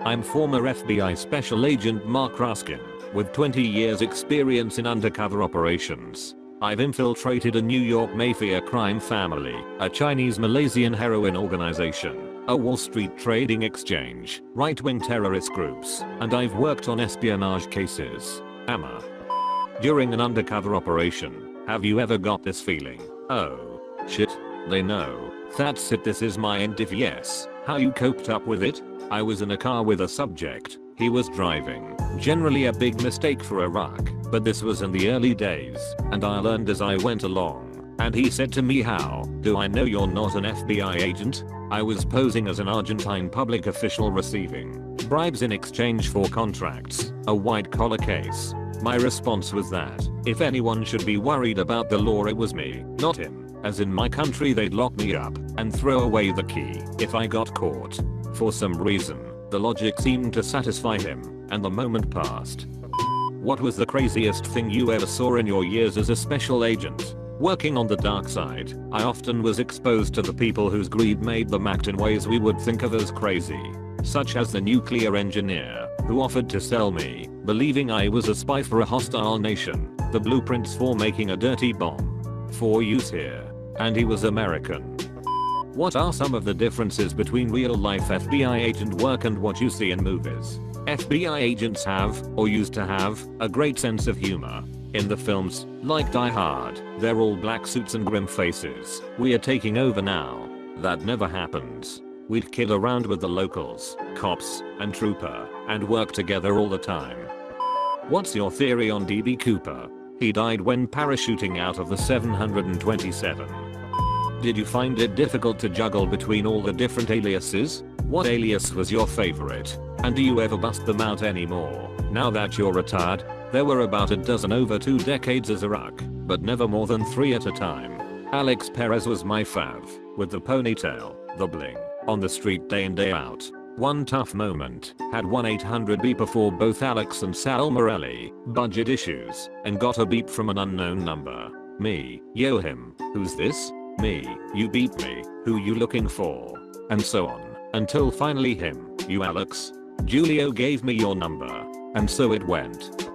I'm former FBI Special Agent Mark Ruskin, with 20 years experience in undercover operations. I've infiltrated a New York mafia crime family, a Chinese Malaysian heroin organization, a Wall Street trading exchange, right-wing terrorist groups, and I've worked on espionage cases. Emma. During an undercover operation, have you ever got this feeling? Oh, shit, they know. That's it, this is my end. If yes, how you coped up with it? I was in a car with a subject. He was driving. Generally a big mistake for Iraq, but this was in the early days, and I learned as I went along. And he said to me, how do I know you're not an FBI agent? I was posing as an Argentine public official receiving bribes in exchange for contracts, a white collar case. My response was that if anyone should be worried about the law, it was me, not him, as in my country they'd lock me up and throw away the key if I got caught. For some reason, the logic seemed to satisfy him, and the moment passed. What was the craziest thing you ever saw in your years as a special agent? Working on the dark side, I often was exposed to the people whose greed made them act in ways we would think of as crazy. Such as the nuclear engineer, who offered to sell me, believing I was a spy for a hostile nation, the blueprints for making a dirty bomb for use here. And he was American. What are some of the differences between real-life FBI agent work and what you see in movies? FBI agents have, or used to have, a great sense of humor. In the films, like Die Hard, they're all black suits and grim faces. We are taking over now. That never happens. We'd kid around with the locals, cops, and trooper, and work together all the time. What's your theory on DB Cooper? He died when parachuting out of the 727. Did you find it difficult to juggle between all the different aliases? What alias was your favorite? And do you ever bust them out anymore? Now that you're retired, there were about a dozen over 2 decades as Iraq, but never more than 3 at a time. Alex Perez was my fav, with the ponytail, the bling, on the street day in day out. One tough moment, had 1-800 beeper for both Alex and Sal Morelli, budget issues, and got a beep from an unknown number. Me, yo him, who's this? Me, you beat me, who you looking for? And so on, until finally him, you Alex? Julio gave me your number. And so it went.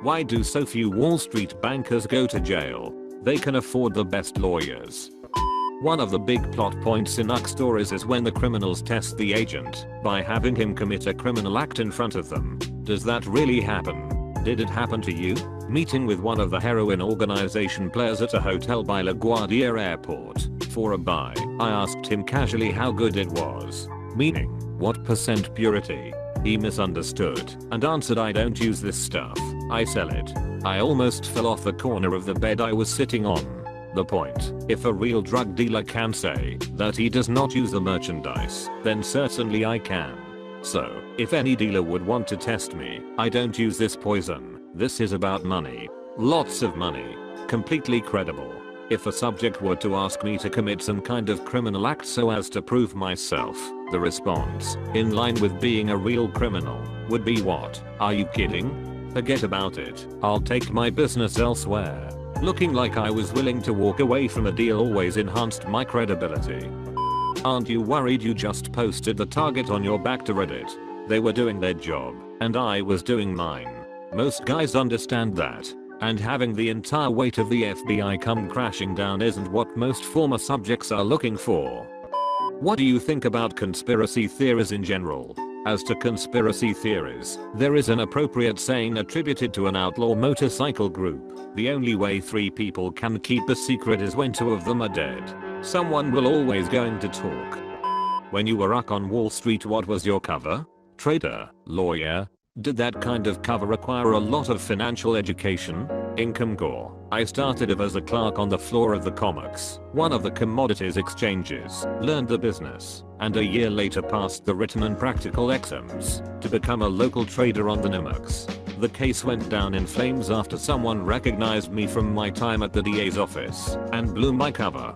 Why do so few Wall Street bankers go to jail? They can afford the best lawyers. One of the big plot points in UC stories is when the criminals test the agent by having him commit a criminal act in front of them. Does that really happen? Did it happen to you? Meeting with one of the heroin organization players at a hotel by LaGuardia Airport for a buy, I asked him casually how good it was. Meaning, what percent purity? He misunderstood and answered, I don't use this stuff, I sell it. I almost fell off the corner of the bed I was sitting on. The point, if a real drug dealer can say that he does not use the merchandise, then certainly I can. So, if any dealer would want to test me, I don't use this poison. This is about money. Lots of money. Completely credible. If a subject were to ask me to commit some kind of criminal act so as to prove myself, the response, in line with being a real criminal, would be what? Are you kidding? Forget about it. I'll take my business elsewhere. Looking like I was willing to walk away from a deal always enhanced my credibility. Aren't you worried you just posted the target on your back to Reddit? They were doing their job, and I was doing mine. Most guys understand that, and having the entire weight of the FBI come crashing down isn't what most former subjects are looking for. What do you think about conspiracy theories in general? As to conspiracy theories, there is an appropriate saying attributed to an outlaw motorcycle group. The only way 3 people can keep a secret is when 2 of them are dead. Someone will always going to talk. When you were up on Wall Street, what was your cover? Trader, lawyer? Did that kind of cover require a lot of financial education? Income core. I started as a clerk on the floor of the COMEX, one of the commodities exchanges, learned the business, and a year later passed the written and practical exams to become a local trader on the NYMEX. The case went down in flames after someone recognized me from my time at the DA's office and blew my cover.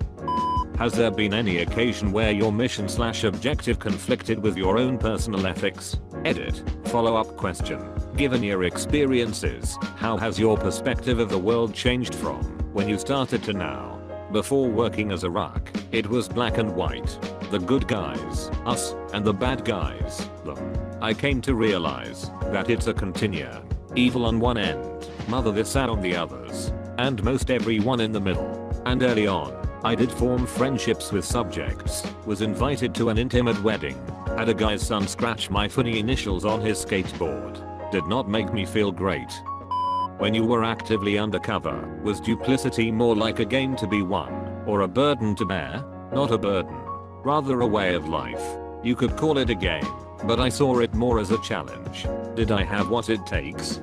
Has there been any occasion where your mission/objective conflicted with your own personal ethics? Edit. Follow-up question. Given your experiences, how has your perspective of the world changed from when you started to now? Before working as a rock, it was black and white. The good guys, us, and the bad guys, them. I came to realize that it's a continua. Evil on one end, mother this sad on the others, and most everyone in the middle. And early on, I did form friendships with subjects, was invited to an intimate wedding, had a guy's son scratch my funny initials on his skateboard. Did not make me feel great. When you were actively undercover, was duplicity more like a game to be won, or a burden to bear? Not a burden. Rather a way of life. You could call it a game, but I saw it more as a challenge. Did I have what it takes?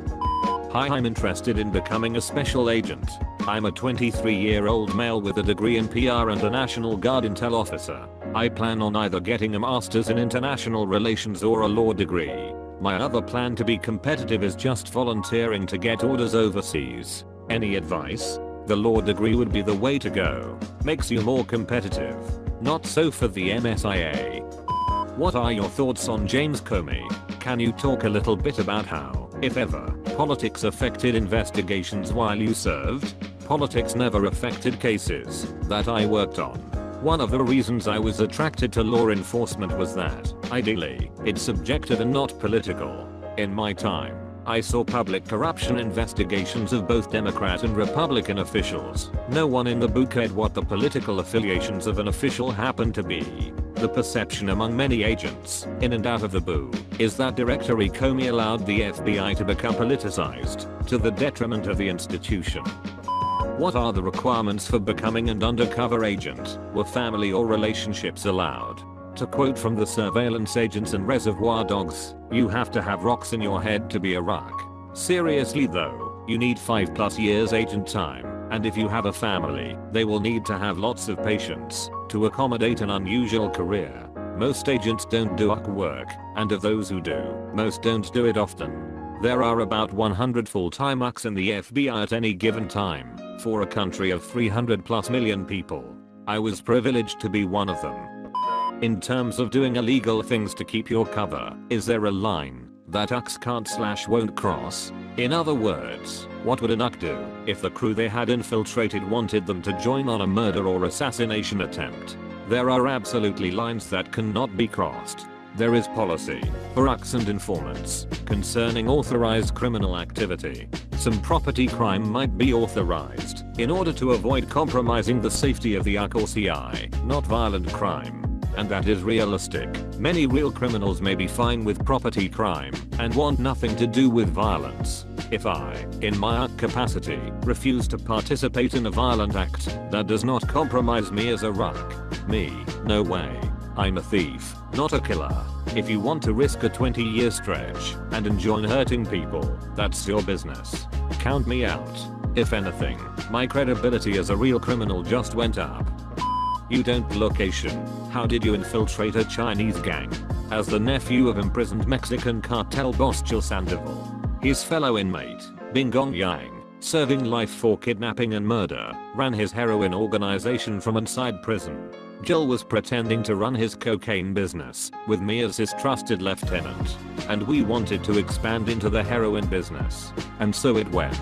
Hi, I'm interested in becoming a special agent. I'm a 23-year-old male with a degree in PR and a National Guard intel officer. I plan on either getting a master's in international relations or a law degree. My other plan to be competitive is just volunteering to get orders overseas. Any advice? The law degree would be the way to go. Makes you more competitive. Not so for the MSIA. What are your thoughts on James Comey? Can you talk a little bit about how, if ever, politics affected investigations while you served? Politics never affected cases that I worked on. One of the reasons I was attracted to law enforcement was that, ideally, it's subjective and not political. In my time, I saw public corruption investigations of both Democrat and Republican officials. No one in the book cared what the political affiliations of an official happened to be. The perception among many agents, in and out of the boo, is that Director Comey allowed the FBI to become politicized, to the detriment of the institution. What are the requirements for becoming an undercover agent? Were family or relationships allowed? To quote from the Surveillance Agents and Reservoir Dogs, you have to have rocks in your head to be a rock. Seriously though, you need 5+ years agent time, and if you have a family, they will need to have lots of patience to accommodate an unusual career. Most agents don't do work, and of those who do, most don't do it often. There are about 100 full-time UCs in the FBI at any given time, for a country of 300+ million people. I was privileged to be one of them. In terms of doing illegal things to keep your cover, is there a line that UCs can't/won't cross? In other words, what would an UC do if the crew they had infiltrated wanted them to join on a murder or assassination attempt? There are absolutely lines that cannot be crossed. There is policy for UCs and informants concerning authorized criminal activity. Some property crime might be authorized in order to avoid compromising the safety of the UC or CI, not violent crime. And that is realistic. Many real criminals may be fine with property crime and want nothing to do with violence. If I, in my capacity, refuse to participate in a violent act that does not compromise me as a RUC, no way. I'm a thief, not a killer. If you want to risk a 20-year stretch and enjoy hurting people, that's your business. Count me out. If anything, my credibility as a real criminal just went up. You don't location. How did you infiltrate a Chinese gang? As the nephew of imprisoned Mexican cartel boss Gil Sandoval, his fellow inmate, Bingong Yang, serving life for kidnapping and murder, ran his heroin organization from inside prison. Gil was pretending to run his cocaine business, with me as his trusted lieutenant. And we wanted to expand into the heroin business. And so it went.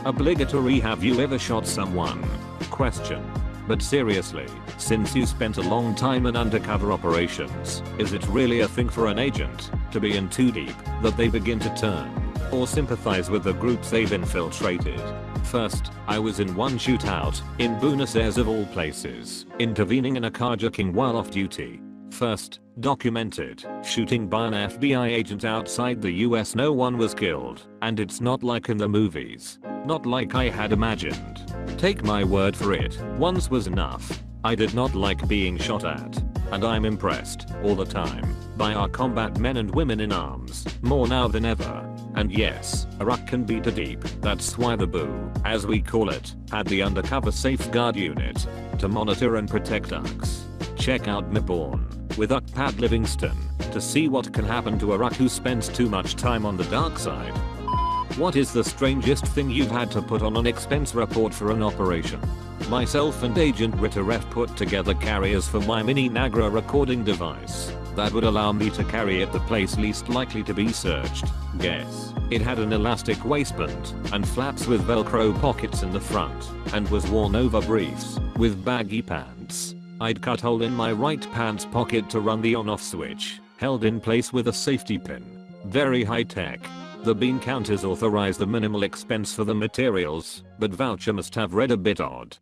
Obligatory. Have you ever shot someone? Question. But seriously, since you spent a long time in undercover operations, is it really a thing for an agent to be in too deep that they begin to turn or sympathize with the groups they've infiltrated? First, I was in one shootout in Buenos Aires of all places, intervening in a carjacking while off duty. First, documented shooting by an FBI agent outside the US. No one was killed, and it's not like in the movies. Not like I had imagined. Take my word for it, once was enough. I did not like being shot at. And I'm impressed, all the time, by our combat men and women in arms, more now than ever. And yes, a RUC can be too deep. That's why the BOO, as we call it, had the undercover safeguard unit to monitor and protect UCs. Check out Born with UC Pat Livingston to see what can happen to a RUC who spends too much time on the dark side. What is the strangest thing you've had to put on an expense report for an operation? Myself and Agent Ritteref put together carriers for my mini Nagra recording device that would allow me to carry it the place least likely to be searched. Guess. It had an elastic waistband and flaps with velcro pockets in the front and was worn over briefs with baggy pants. I'd cut hole in my right pants pocket to run the on-off switch. held in place with a safety pin. Very high tech. The bean counters authorize the minimal expense for the materials, but voucher must have read a bit odd.